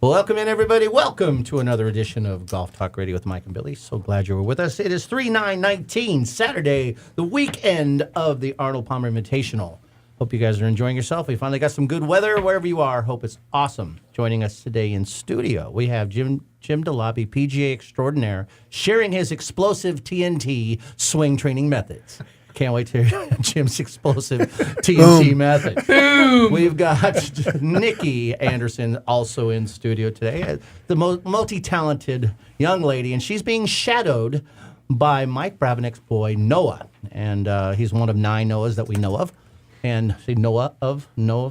Well, welcome in, everybody. Welcome to another edition of Golf Talk Radio with Mike and Billy. So glad you were with us. It is 3/9/19, Saturday, the weekend of the Arnold Palmer Invitational. Hope you guys are enjoying yourself. We finally got some good weather wherever you are. Hope it's awesome. Joining us today in studio, we have Jim DeLobby, PGA extraordinaire, sharing his explosive TNT swing training methods. Can't wait to hear Jim's explosive TNT method. Boom. We've got Nikki Anderson also in studio today, the multi-talented young lady, and she's being shadowed by Mike Brabenek's boy, Noah. And he's one of 9 Noahs that we know of. And see, Noah,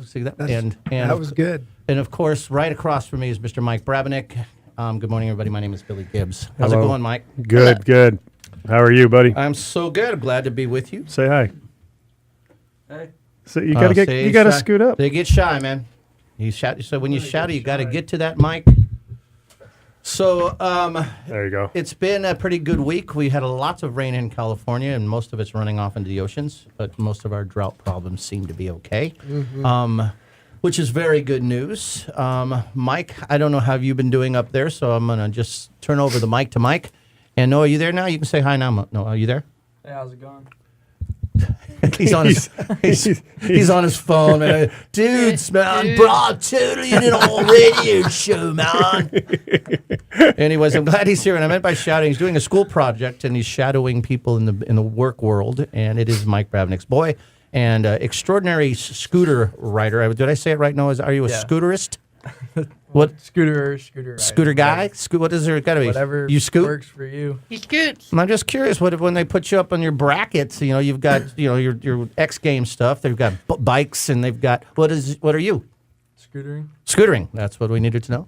see that? And that was good. And of course, right across from me is Mr. Mike Brabenek. Good morning, everybody. My name is Billy Gibbs. How's it going, Mike? Good, good. How are you, buddy? I'm so good. Glad to be with you. Say hi. Hey. So you gotta scoot up. They get shy, man. You shout. So when you shout, you got to get to that mic. So there you go. It's been a pretty good week. We had lots of rain in California, and most of it's running off into the oceans. But most of our drought problems seem to be okay, which is very good news. Mike, I don't know how you've been doing up there, so I'm gonna just turn over the mic to Mike. And Noah, are you there now? You can say hi now. Noah, are you there? Hey, how's it going? he's on his phone, man. Dudes, man, brought totally in an all radio show, man. Anyways, I'm glad he's here, and I meant by shouting, he's doing a school project, and he's shadowing people in the work world, and it is Mike Brabenek's boy, and extraordinary scooter rider. Did I say it right, Noah? Are you a scooterist? What scooter guy? What is there? Got to be whatever you scoot works for you. He scoots. I'm just curious. What if when they put you up on your brackets? You know, you've got your X Games stuff. They've got bikes, and they've got what are you? Scootering. That's what we needed to know.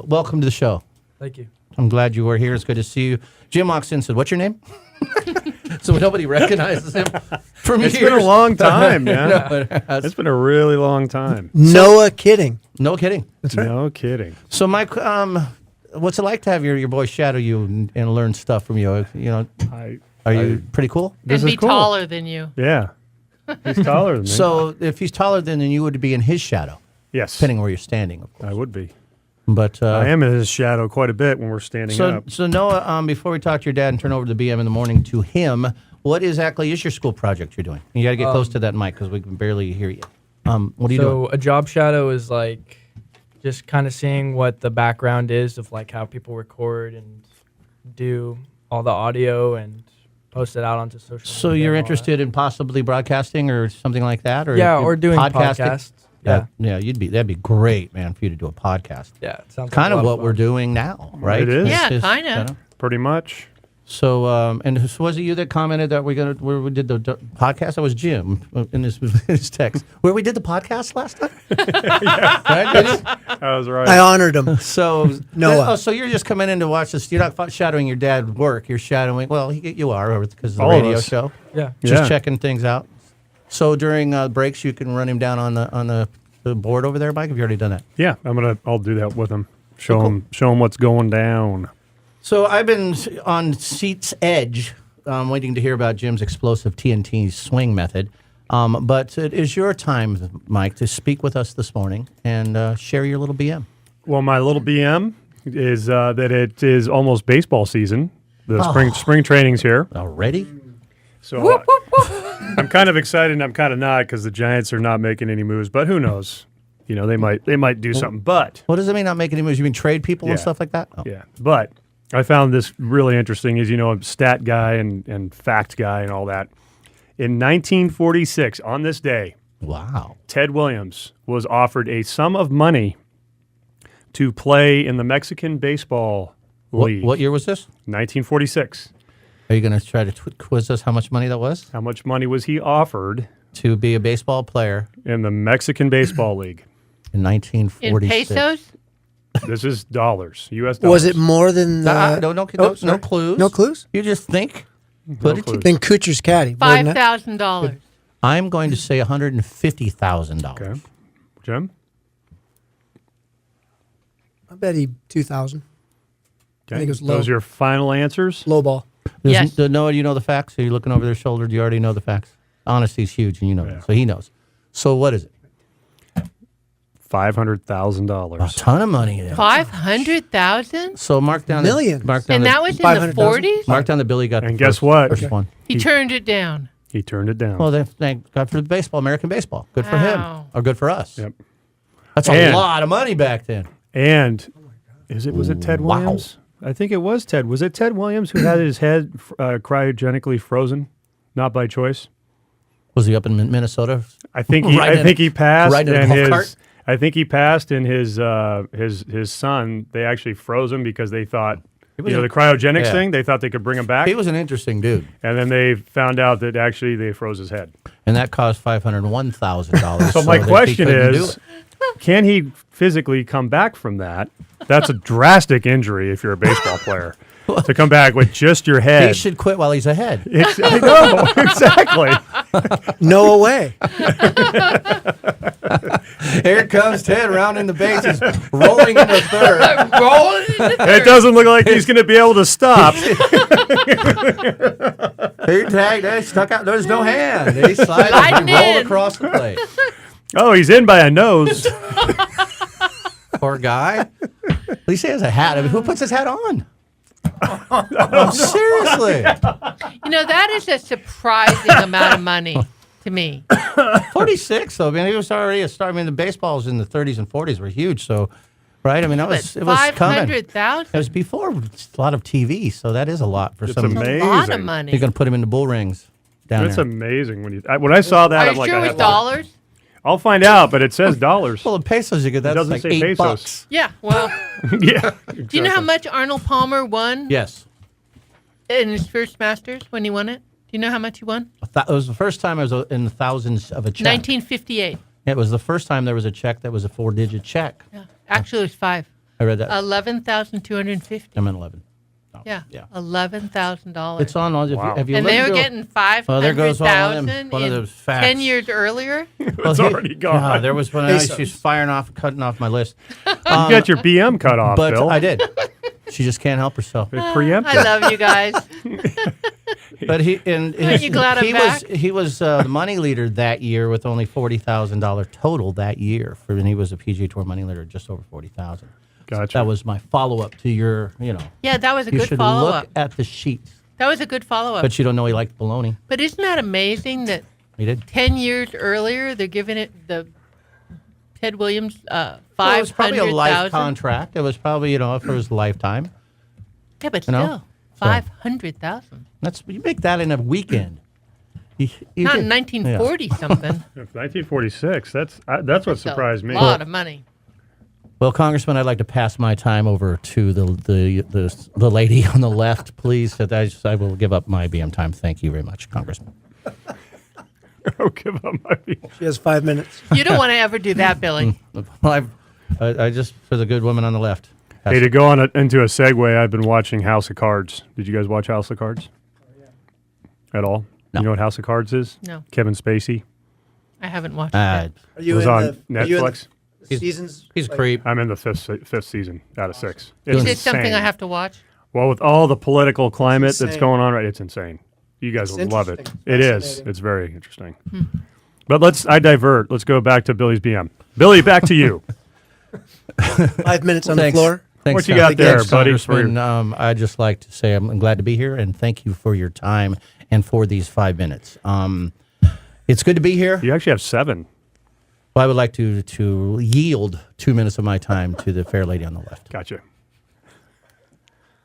Welcome to the show. Thank you. I'm glad you were here. It's good to see you. Jim walks in and said, "What's your name?" So nobody recognizes him from It's years. been a long time, man. No, It's been a really long time. Noah kidding. No kidding. That's right. No kidding. So, Mike, what's it like to have your boy shadow you and learn stuff from you? You know, are you pretty cool? And be taller than you. Yeah. He's taller than me. So, if he's taller than you would be in his shadow. Yes. Depending where you're standing, of course. I would be. But I am in his shadow quite a bit when we're standing up. So Noah, before we talk to your dad and turn over the BM in the morning to him, what exactly is your school project you're doing? You got to get close to that mic because we can barely hear you. What are you doing? So a job shadow is like just kind of seeing what the background is of like how people record and do all the audio and post it out onto social media. So you're interested in possibly broadcasting or something like that, or or doing podcasts. Yeah, that'd be great, man, for you to do a podcast. Yeah, it sounds kind like of what we're doing now, right? It is. Yeah, kind of. Pretty much. So, and so was it you that commented that where we did the podcast? That was Jim in his text. Where we did the podcast last time? Right? That was right. I honored him. So Noah. so you're just coming in to watch this. You're not shadowing your dad work. You're shadowing. Well, you are because of the All of radio us. show. Yeah. Just checking things out. So during breaks, you can run him down on the board over there, Mike. Have you already done that? Yeah, I'll do that with him. Show him what's going down. So I've been on seat's edge, waiting to hear about Jim's explosive TNT swing method. But it is your time, Mike, to speak with us this morning and share your little BM. Well, my little BM is that it is almost baseball season. The spring training's here Already? So I'm kind of excited and I'm kind of not because the Giants are not making any moves. But who knows? You know, they might do something. But What does it mean not making any moves? You mean trade people and Yeah. stuff like that? Oh. yeah, but I found this really interesting. As you know, I'm a stat guy and fact guy and all that. In 1946, on this day, Wow. Ted Williams was offered a sum of money to play in the Mexican Baseball League. What year was this? 1946. Are you going to try to quiz us how much money that was? How much money was he offered To be a baseball player in the Mexican Baseball League? in 1946. In pesos? This is dollars, U.S. dollars. Was it more than No sorry. clues. No clues? You just think. Put it clues. Then Kuchar's caddy. wasn't it? $5,000. I'm going to say $150,000. Okay. Jim? I bet he 2,000. Okay. I think it was low. Those are your final answers? Low ball. Yes. Noah, do you know the facts? Are you looking over their shoulder? Do you already know the facts? Honesty's huge, and you know Yeah. that, so he knows. So what is it? $500,000. A ton of money. There. 500,000? So mark down Million. Mark down And the, that was in the 500,000? 40s? mark down the Billy got. And the guess first, what? First one. He turned it down. He turned it down. Well, thank God for the baseball, American baseball. Good for Wow. him, or good for us. Yep. That's a And- lot of money back then. And was it Ted Wow. Williams? I think it was Ted. Was it Ted Williams who had his head cryogenically frozen, not by choice? Was he up in Minnesota? I think he. Right I think he passed, right in a and golf his. cart? I think he passed, and his son. They actually froze him because they thought, was the a- cryogenics yeah. thing. They thought they could bring him back, He was an interesting dude, and then they found out that actually they froze his head. and that cost $501,000. So my he question couldn't do is, it. can he physically come back from that? That's a drastic injury if you're a baseball player. To come back with just your head. He should quit while he's ahead. I know, exactly. No way. Here comes Ted rounding the bases, rolling into third. It doesn't look like he's going to be able to stop. He tagged, he stuck out. There's no hand. He slides and Sliding rolled in. across the plate. Oh, he's in by a nose. Poor guy. At least he has a hat. I mean, who puts his hat on? Oh, seriously. That is a surprising amount of money to me. 46, though. I mean, he was already a star. I mean, the baseballs in the 30s and 40s were huge. So, right? I mean, it was coming. It 500,000? was before a lot of TV, so that is a lot for It's some. amazing. A lot of money. You're going to put him in the bull rings down That's there. amazing. When I saw that, Are I'm you like, sure I it was have to- dollars? I'll find out, but it says dollars. Well, the pesos you get, that's doesn't like say $8. pesos. Yeah, well, Yeah. do you know how much Arnold Palmer won Yes. in his first Masters when he won it? Do you know how much he won? It was the first time I was in the thousands of a check. 1958. It was the first time there was a check that was a 4-digit check. Yeah. Actually, it was 5. I read that. 11,250. I'm in 11. Yeah. yeah. $11,000. It's on all. Wow. Have you And they listened were to- getting 500,000 Well, there goes all of them. One of in those facts. 10 years earlier. It's already gone. Yeah, there was one. Pesos. She's firing off, cutting off my list. You got your BM cut off, But Bill. I did. She just can't help herself. Preempted. I love you guys. But he and Aren't you glad I'm he back? was the money leader that year with only $40,000 total that year. And he was a PGA Tour money leader, just over 40,000. Gotcha. That was my follow up to your. Yeah, that was a You good should follow look up. at the sheets. That was a good follow up. But you don't know he liked bologna. But isn't that amazing that He did. 10 years earlier they're giving it the Ted Williams Well, it was probably a life 500,000? contract. It was probably if it was lifetime. Yeah, but You know? still, 500,000. You make that in a weekend. You Not did- in 1940 something. 1946. That's what surprised me. A lot of money. Well, Congressman, I'd like to pass my time over to the lady on the left, please. I will give up my BM time. Thank you very much, Congressman. I'll give up my BM. She has 5 minutes. You don't want to ever do that, Billy. Well, I just for the good woman on the left. Hey, to go into a segue, I've been watching House of Cards. Did you guys watch House of Cards? At all? No. You know what House of Cards is? No. Kevin Spacey. I haven't watched Uh, that. Are you It was in on are you in Netflix. the seasons? he's a like- creep. I'm in the fifth season out of 6. Is It's it something insane. I have to watch? Well, with all the political climate that's insane. going on, right? It's insane. You guys It's will love it. interesting. It is. Fascinating. It's very interesting. But I divert. Let's go back to Billy's BM. Billy, back to you. 5 minutes on Thanks. the floor. Thanks, What you got there, Thanks, buddy, Congressman. I'd just like to say I'm glad to be here, and thank you for your time and for these 5 minutes. It's good to be here. You actually have 7. Well, I would like to yield 2 minutes of my time to the fair lady on the left. Gotcha.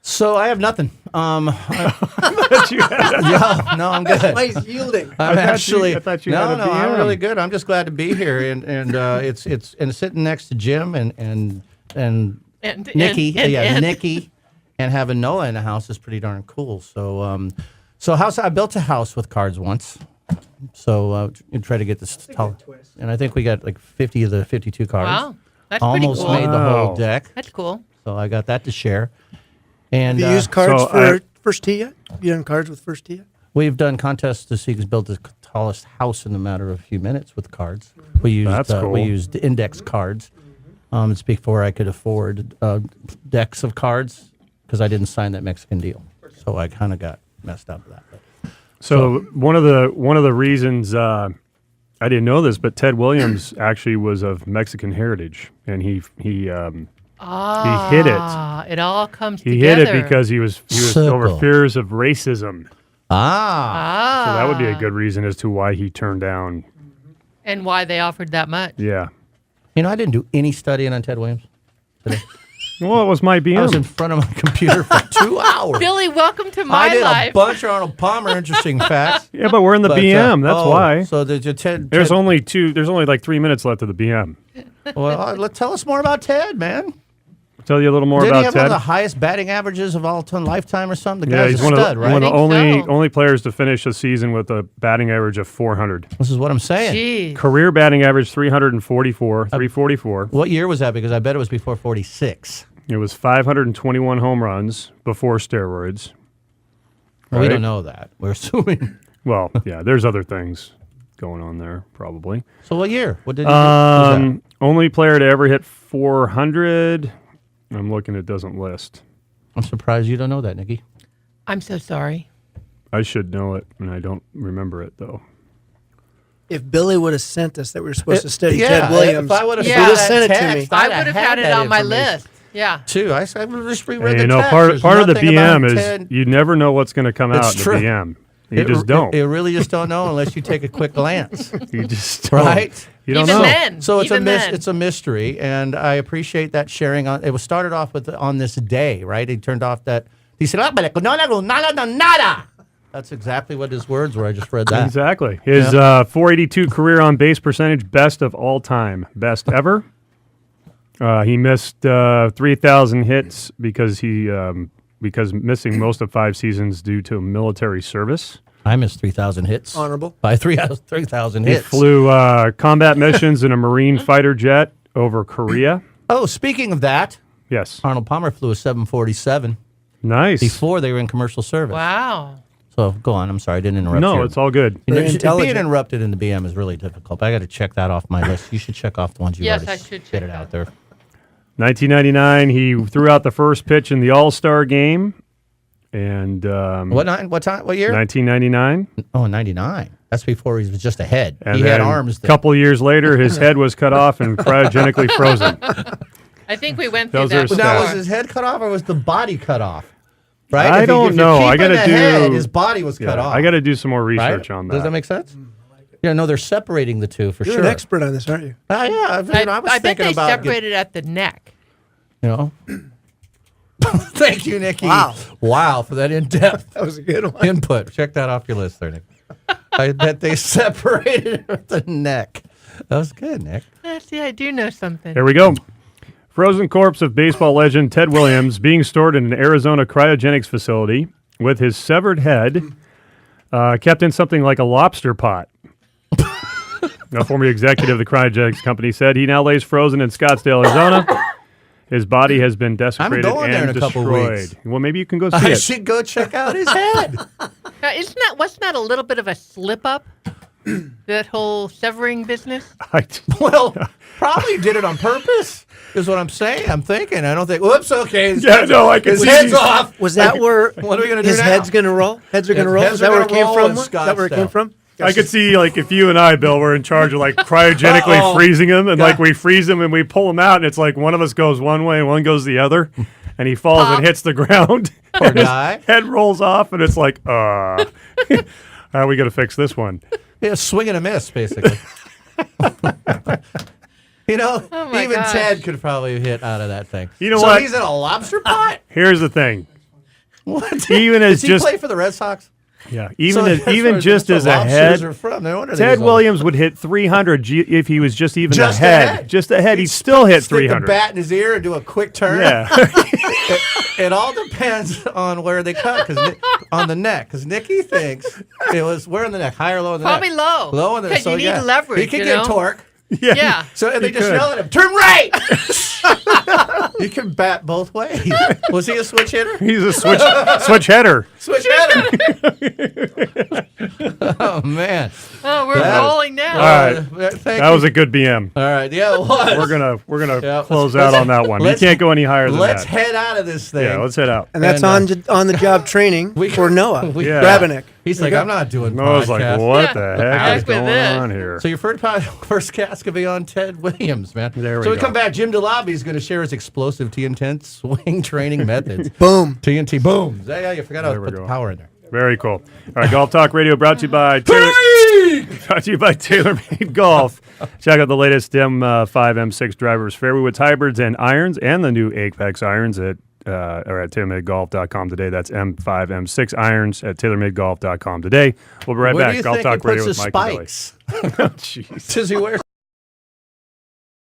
So I have nothing. But you had- Yeah, no, I'm good. Why he's yielding? I'm I actually thought you no, had a no. I'm BM. really good. I'm just glad to be here, and it's sitting next to Jim and Nikki, Nikki, and having Noah in the house is pretty darn cool. So I built a house with cards once. So you try to get this tall, twist. and I think we got like 50 of the 52 cards. Wow. That's Almost pretty made cool. the whole Wow. deck. That's cool. So I got that to share. And Have you used cards so for first tee yet? Have you done cards with first tee yet? we've done contests to see who's built the tallest house in a matter of a few minutes with cards. We used That's cool. we used index cards. It's before I could afford decks of cards because I didn't sign that Mexican deal. So I kind of got messed up with that. But So one of the reasons I didn't know this, but Ted Williams actually was of Mexican heritage, and he hid it. It all comes He together. hid it because he was over Simple. fears of racism. Ah. So that would be a good reason as to why he turned down. And why they offered that much. Yeah. You know, I didn't do any studying on Ted Williams today. Well, it was my I was in BM. front of my computer for 2 hours. Billy, welcome to I my did life. a bunch of Arnold Palmer interesting facts. Yeah, but we're in the But, BM. That's why. So there's Ted. There's only like 3 minutes left of the BM. Well, tell us more about Ted, man. Tell you a little more Didn't he about have one of Ted. the highest batting averages of all time, lifetime or something? The Yeah, guy's he's a one stud, of right? the I think so. only players to finish a season with a batting average of 400. This is what I'm saying. Jeez. Career batting average 344. What year was that? Because I bet it was before 46. It was 521 home runs before steroids. Well, we Right. don't know that. We're assuming. Well, yeah, there's other things going on there, probably. So what year? What did he do? What was Only player to ever hit 400. I'm looking, it doesn't list. that? I'm surprised you don't know that, Nikki. I'm so sorry. I should know it, and I don't remember it, though. If Billy would have sent us that we were supposed to study Yeah, Ted Williams, if I would have if Yeah. he'd have that sent it to text, me. I I'd would have had it that on my information. list. Yeah. Too. I just reread And, the you know, text. part There's of the nothing BM about is Ted. you never know what's going to come It's out in true. the BM. You just don't. You really just don't know unless you take a quick glance, You just don't. right? You don't Even know. then. So it's Even then. it's a mystery, and I appreciate that sharing. It was started off with on this day, right? He turned off that. He said, nada. That's exactly what his words were. I just read that. Exactly. His 482 career on base percentage, best of all time, best ever. He missed 3,000 hits because missing most of 5 seasons due to military service. I missed 3,000 hits. Honorable. By 3,000 He hits. flew combat missions in a Marine fighter jet over Korea. Oh, speaking of that, Yes. Arnold Palmer flew a 747 Nice. before they were in commercial service. Wow. So go on. I'm sorry, I didn't interrupt you. No, it's all good. You know, Very being intelligent. interrupted in the BM is really difficult. But I got to check that off my list. You should check off the ones you Yes, already I should get check it that. out there. 1999, he threw out the first pitch in the All-Star game. And What time? What year? 1999. Oh, 99. That's before he was just a head. And He had then arms. A couple years later, his head was cut off and cryogenically frozen. I think we went through Those that are Now, before. was his head cut off or was the body cut off? Right? I If don't if know. I keeping gotta the head, do- his body was cut off. I got to do some more right? research on that. Does that make sense? Yeah, no, they're separating the two for You're sure. an expert on this, aren't you? Yeah, I was I bet thinking they about separated at the neck. you know. Thank you, Nikki. Wow. Wow, for that in-depth That was a good one. input. Check that off your list there, Nick. I bet they separated at the neck. That was good, Nick. See, I do know something. Here we go. Frozen corpse of baseball legend Ted Williams being stored in an Arizona cryogenics facility with his severed head kept in something like a lobster pot. A former executive of the cryogenics company said he now lays frozen in Scottsdale, Arizona. His body has been desecrated going there and in a couple destroyed. weeks. Well, maybe you can go see I it. should go check out his head. Now, wasn't that a little bit of a slip up? That whole severing business? Well, probably did it on purpose, is what I'm saying. I'm thinking. I don't think, whoops, okay. Yeah, no, I can his see head's you. off. Was that where What are we gonna do his now? head's going to roll? Heads are going to roll? Heads Is are that where it gonna came roll from? in Is that where it came Scottsdale. from? I could see, like, if you and I, Bill, were in charge of, like, cryogenically Uh-oh. freezing him, and, like, God. we freeze him and we pull him out, and it's like one of us goes one way and one goes the other, and he falls and hits the ground. Poor and his guy. head rolls off, and it's like, how are we going to fix this one? Yeah, swing and a miss, basically. You know, Oh my even gosh. Ted could probably hit out of that thing. You know so what? he's in a lobster pot? Here's the thing. What? Even as Does he just play for the Red Sox? yeah, So even that's where- just that's as where a lobsters head, are from. No wonder they Ted use all- Williams would hit 300 if he was just even Just a a head. head. Just a head. He'd still hit Stick the 300. bat in his ear and do a quick turn. Yeah. It all depends on where they cut, on the neck. Because Nikki thinks it was where in the neck, high or low in the Probably neck? low. Low in the neck. 'Cause So you need yeah, leverage, He can you get know? torque. Yeah. So and they He just could. yell at him, turn right. You can bat both ways. Was he a switch hitter? He's a switch header. Switch hitter. Oh man. Oh, we're That- rolling now. All right. Thank That you. was a good BM. All right. Yeah, it was. We're gonna Yeah, close let's- out on that one. You let's- can't go any higher than Let's that. head out of this thing. Yeah, let's head out. And that's And, on the job training we- for Noah we- Yeah. Grabenik. He's like, I'm not doing I was like, podcasts. what Yeah. the heck Back is with going this. on here? So your first cast could be on Ted Williams, man. There we so we go. come back. Jim DeLobby is going to share his explosive T-intense swing training methods. Boom. TNT booms. Yeah, you forgot how to There we put go. the power in there. Very cool. All right, Golf Talk Radio brought to you by TaylorMade Golf. Check out the latest M5, M6 drivers, fairway woods, hybrids, and irons, and the new Apex irons at TaylorMadeGolf.com today. That's M5, M6 irons at TaylorMadeGolf.com today. We'll be right Where back. do you Golf think Talk he Radio puts with his Mike and Billy. spikes? Jeez. Does he wear